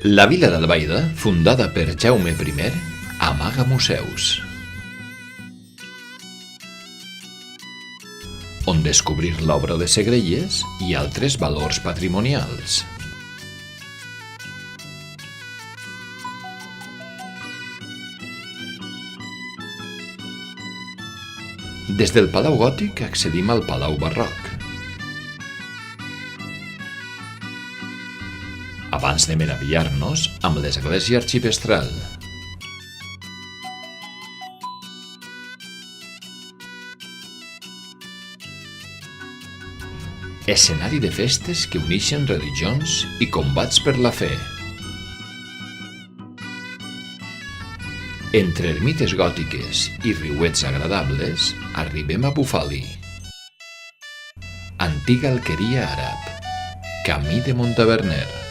La vila d'Albaida, fundada per Jaume I, amaga museus, on descobrir l'obra de Segrelles i altres valors patrimonials. Des del Palau Gòtic accedim al Palau Barroc. Abans de meravellar-nos amb l'església arxipestral. Escenari de festes que uneixen religions i combats per la fe. Entre ermites gòtiques i riuets agradables, arribem a Bufali. Antiga alqueria àrab, camí de Montaverner.